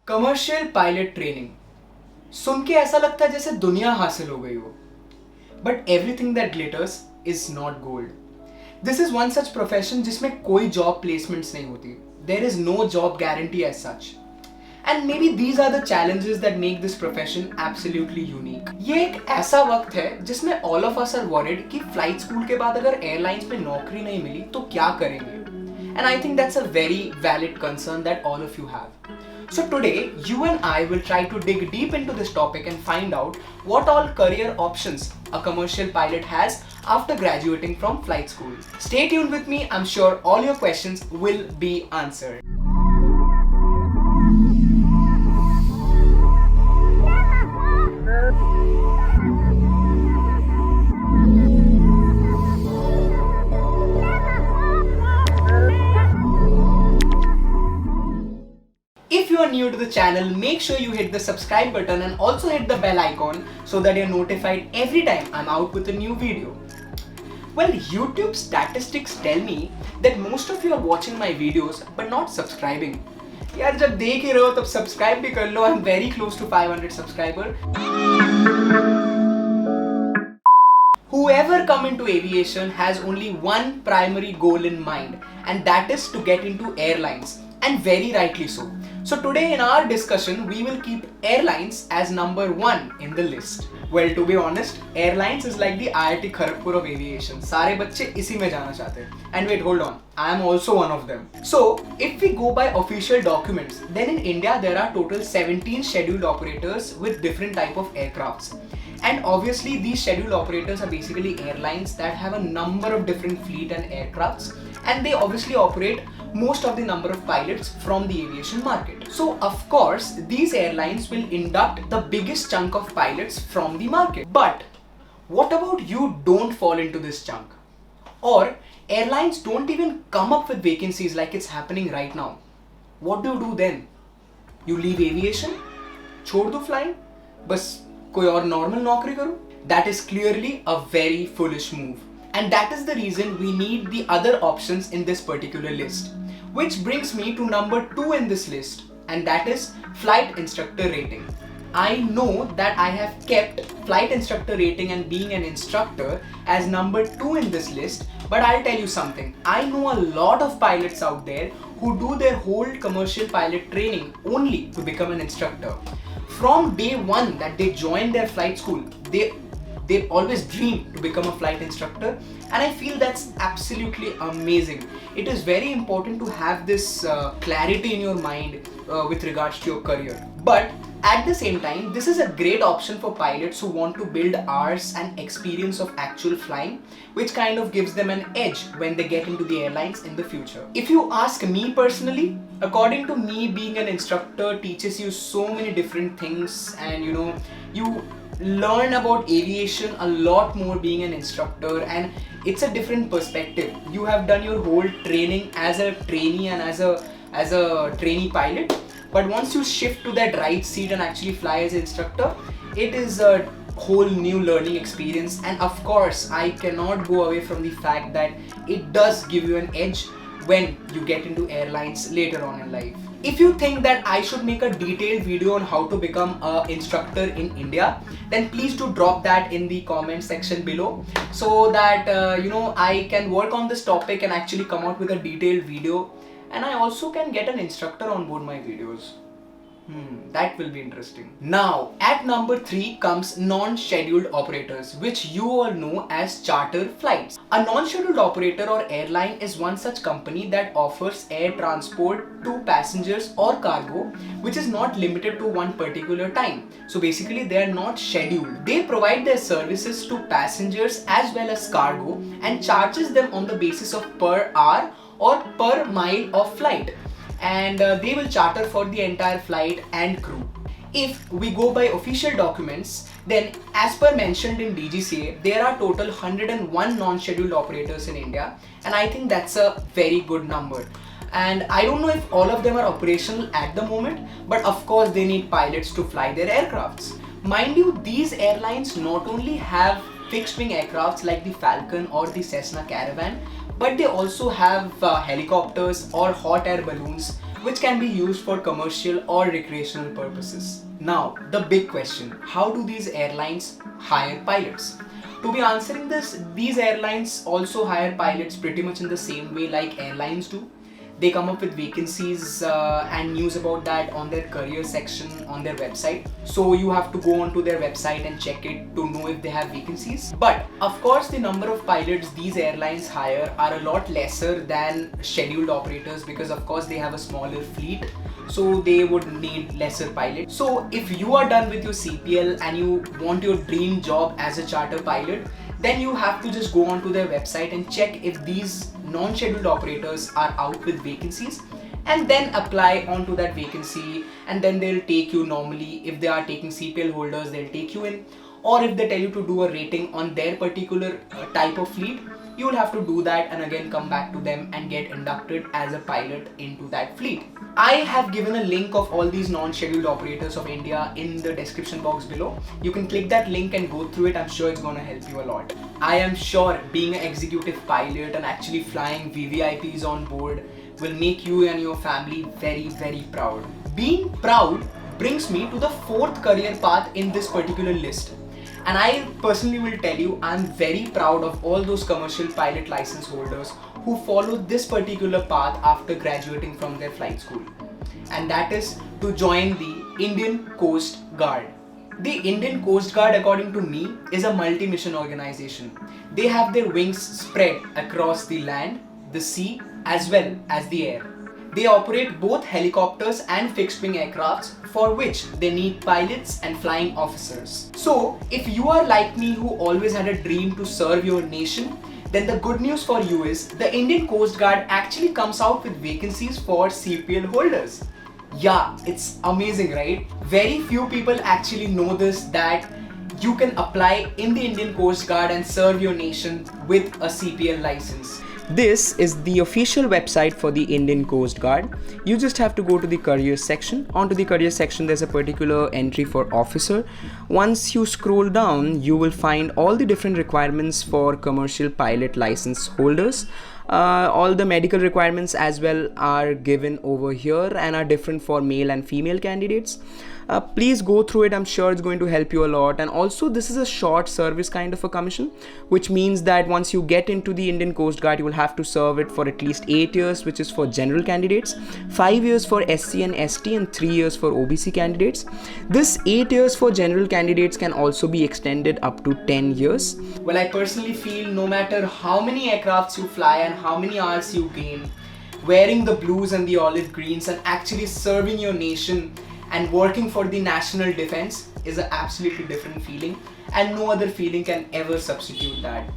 Commercial pilot training सुन के ऐसा लगता है जैसे दुनिया हासिल हो गई हो, but everything that glitters is not gold. This is one such profession जिसमें कोई जॉब प्लेसमेंट्स नहीं होती. There is no job guarantee as such. And maybe these are the challenges that make this profession absolutely unique. ये एक ऐसा वक्त है जिसमें all of us are worried कि flight school के बाद अगर airlines में नौकरी नहीं मिली तो क्या करेंगे? And I think that's a very valid concern that all of you have. So today, you and I will try to dig deep into this topic and find out what all career options a commercial pilot has after graduating from flight school. Stay tuned with me. I'm sure all your questions will be answered. If you are new to the channel, make sure you hit the subscribe button and also hit the bell icon so that you're notified every time I'm out with a new video. Well, YouTube statistics tell me that most of you are watching my videos but not subscribing. यार जब देख ही रहे हो तब subscribe भी कर लो. I'm very close to 500 subscribers. Whoever come into aviation has only one primary goal in mind, and that is to get into airlines, and very rightly so. So today in our discussion, we will keep airlines as number 1 in the list. Well, to be honest, airlines is like the IIT Kharagpur of aviation. सारे बच्चे इसी में जाना चाहते हैं. And wait, hold on. I am also one of them. So, if we go by official documents, then in India there are total 17 scheduled operators with different type of aircrafts. And obviously these scheduled operators are basically airlines that have a number of different fleet and aircrafts, and they obviously operate most of the number of pilots from the aviation market. So of course these airlines will induct the biggest chunk of pilots from the market. But what about you don't fall into this chunk? Or airlines don't even come up with vacancies like it's happening right now. What do then? You leave aviation? छोड़ दो flying? बस कोई और normal नौकरी करो? That is clearly a very foolish move. And that is the reason we need the other options in this particular list. Which brings me to number 2 in this list, and that is flight instructor rating. I know that I have kept flight instructor rating and being an instructor as number 2 in this list, but I'll tell you something. I know a lot of pilots out there who do their whole commercial pilot training only to become an instructor. From day 1 that they join their flight school, they always dream to become a flight instructor, and I feel that's absolutely amazing. It is very important to have this clarity in your mind with regards to your career. But at the same time, this is a great option for pilots who want to build hours and experience of actual flying, which kind of gives them an edge when they get into the airlines in the future. If you ask me personally, according to me, being an instructor teaches you so many different things, and you learn about aviation a lot more being an instructor, and it's a different perspective. You have done your whole training as a trainee and as a trainee pilot, but once you shift to that right seat and actually fly as an instructor, it is a whole new learning experience. And of course I cannot go away from the fact that it does give you an edge when you get into airlines later on in life. If you think that I should make a detailed video on how to become an instructor in India, then please do drop that in the comment section below, so that I can work on this topic and actually come out with a detailed video, and I also can get an instructor on board my videos. That will be interesting. Now, at number 3 comes non-scheduled operators, which you all know as charter flights. A non-scheduled operator or airline is one such company that offers air transport to passengers or cargo, which is not limited to one particular time. So basically they are not scheduled. They provide their services to passengers as well as cargo and charges them on the basis of per hour or per mile of flight. And they will charter for the entire flight and crew. If we go by official documents, then as per mentioned in DGCA, there are total 101 non-scheduled operators in India, and I think that's a very good number. And I don't know if all of them are operational at the moment, but of course they need pilots to fly their aircrafts. Mind you, these airlines not only have fixed wing aircrafts like the Falcon or the Cessna Caravan, but they also have helicopters or hot air balloons which can be used for commercial or recreational purposes. Now, the big question, how do these airlines hire pilots? To be answering this, these airlines also hire pilots pretty much in the same way like airlines do. They come up with vacancies and news about that on their career section on their website. So you have to go onto their website and check it to know if they have vacancies. But of course, the number of pilots these airlines hire are a lot lesser than scheduled operators, because of course they have a smaller fleet, so they would need lesser pilots. So if you are done with your CPL and you want your dream job as a charter pilot, then you have to just go onto their website and check if these non-scheduled operators are out with vacancies, and then apply onto that vacancy, and then they'll take you. Normally, if they are taking CPL holders, they'll take you in, or if they tell you to do a rating on their particular type of fleet, you will have to do that and again come back to them and get inducted as a pilot into that fleet. I have given a link of all these non-scheduled operators of India in the description box below. You can click that link and go through it. I'm sure it's going to help you a lot. I am sure being an executive pilot and actually flying VVIPs on board will make you and your family very, very proud. Being proud brings me to the fourth career path in this particular list. And I personally will tell you, I'm very proud of all those commercial pilot license holders who follow this particular path after graduating from their flight school. And that is to join the Indian Coast Guard. The Indian Coast Guard, according to me, is a multi-mission organization. They have their wings spread across the land, the sea, as well as the air. They operate both helicopters and fixed-wing aircrafts, for which they need pilots and flying officers. So, if you are like me who always had a dream to serve your nation, then the good news for you is the Indian Coast Guard actually comes out with vacancies for CPL holders. Yeah, it's amazing, right? Very few people actually know this, that you can apply in the Indian Coast Guard and serve your nation with a CPL license. This is the official website for the Indian Coast Guard. You just have to go to the career section. Onto the career section, there's a particular entry for officer. Once you scroll down, you will find all the different requirements for commercial pilot license holders. All the medical requirements as well are given over here and are different for male and female candidates. Please go through it. I'm sure it's going to help you a lot. And also, this is a short service kind of a commission, which means that once you get into the Indian Coast Guard, you will have to serve it for at least 8 years, which is for general candidates, 5 years for SC and ST, and 3 years for OBC candidates. This 8 years for general candidates can also be extended up to 10 years. Well, I personally feel no matter how many aircrafts you fly and how many hours you gain, wearing the blues and the olive greens and actually serving your nation and working for the national defense is an absolutely different feeling, and no other feeling can ever substitute that.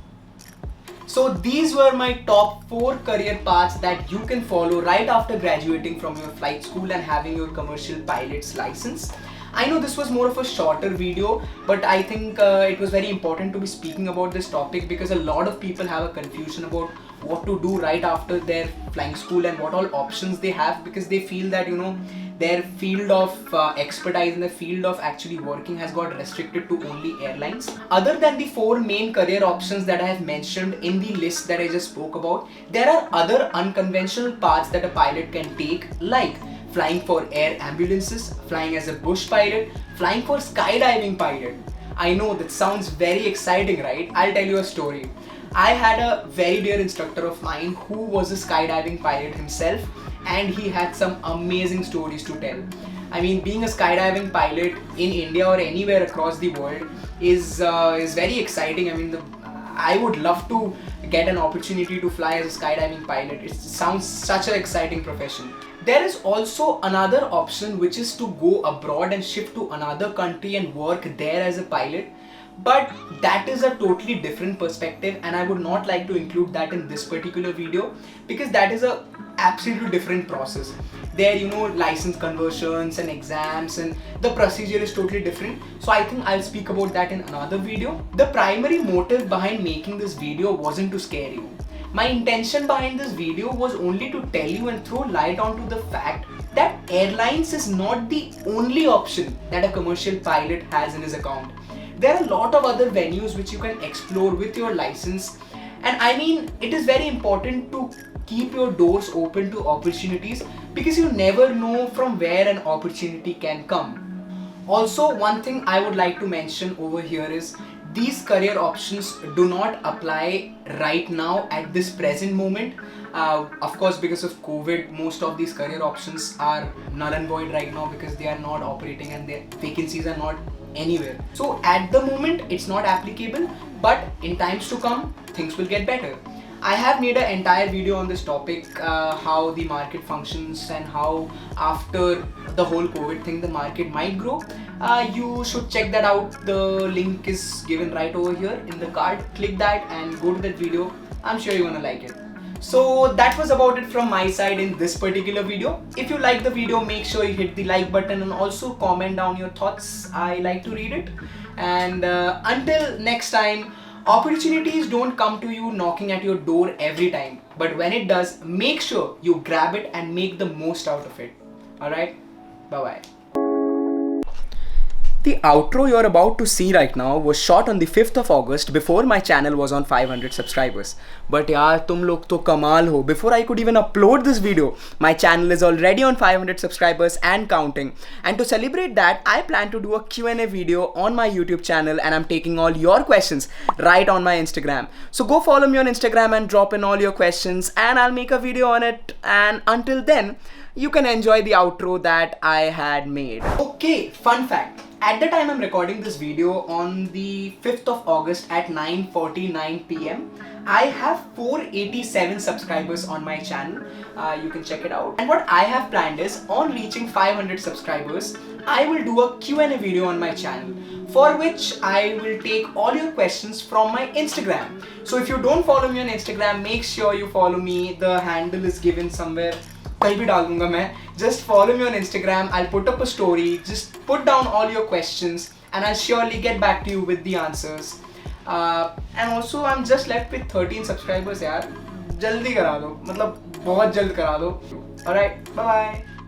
So these were my top 4 career paths that you can follow right after graduating from your flight school and having your commercial pilot's license. I know this was more of a shorter video, but I think it was very important to be speaking about this topic, because a lot of people have a confusion about what to do right after their flying school and what all options they have, because they feel that, you know, their field of expertise and the field of actually working has got restricted to only airlines. Other than the 4 main career options that I have mentioned in the list that I just spoke about, there are other unconventional paths that a pilot can take, like flying for air ambulances, flying as a bush pilot, flying for skydiving pilot. I know that sounds very exciting, right? I'll tell you a story. I had a very dear instructor of mine who was a skydiving pilot himself, and he had some amazing stories to tell. I mean, being a skydiving pilot in India or anywhere across the world is very exciting. I mean, I would love to get an opportunity to fly as a skydiving pilot. It sounds such an exciting profession. There is also another option, which is to go abroad and shift to another country and work there as a pilot. But that is a totally different perspective, and I would not like to include that in this particular video, because that is a absolutely different process. There, you know, license conversions and exams, and the procedure is totally different. So I think I'll speak about that in another video. The primary motive behind making this video wasn't to scare you. My intention behind this video was only to tell you and throw light onto the fact that airlines is not the only option that a commercial pilot has in his account. There are a lot of other venues which you can explore with your license, and I mean, it is very important to keep your doors open to opportunities, because you never know from where an opportunity can come. Also, one thing I would like to mention over here is these career options do not apply right now at this present moment. Of course, because of COVID, most of these career options are null and void right now because they are not operating and their vacancies are not anywhere. So at the moment, it's not applicable, but in times to come, things will get better. I have made an entire video on this topic, how the market functions and how after the whole COVID thing the market might grow. You should check that out. The link is given right over here in the card. Click that and go to that video. I'm sure you're gonna like it. So that was about it from my side in this particular video. If you like the video, make sure you hit the like button and also comment down your thoughts. I like to read it. And until next time, opportunities don't come to you knocking at your door every time, but when it does, make sure you grab it and make the most out of it. Alright, bye bye. The outro you're about to see right now was shot on the 5th of August before my channel was on 500 subscribers. But yaar, tum log to kamal ho. Before I could even upload this video, my channel is already on 500 subscribers and counting. And to celebrate that, I plan to do a Q&A video on my YouTube channel, and I'm taking all your questions right on my Instagram. So go follow me on Instagram and drop in all your questions and I'll make a video on it. And until then, you can enjoy the outro that I had made. Okay, fun fact. At the time I'm recording this video on the 5th of August at 9:49 PM, I have 487 subscribers on my channel. You can check it out. And what I have planned is, on reaching 500 subscribers, I will do a Q&A video on my channel, for which I will take all your questions from my Instagram. So if you don't follow me on Instagram, make sure you follow me. The handle is given somewhere. कहीं भी डाल दूंगा मैं. Just follow me on Instagram. I'll put up a story. Just put down all your questions and I'll surely get back to you with the answers. And also I'm just left with 13 subscribers यार. जल्दी करा दो, मतलब बहुत जल्द करा दो. Alright, bye bye.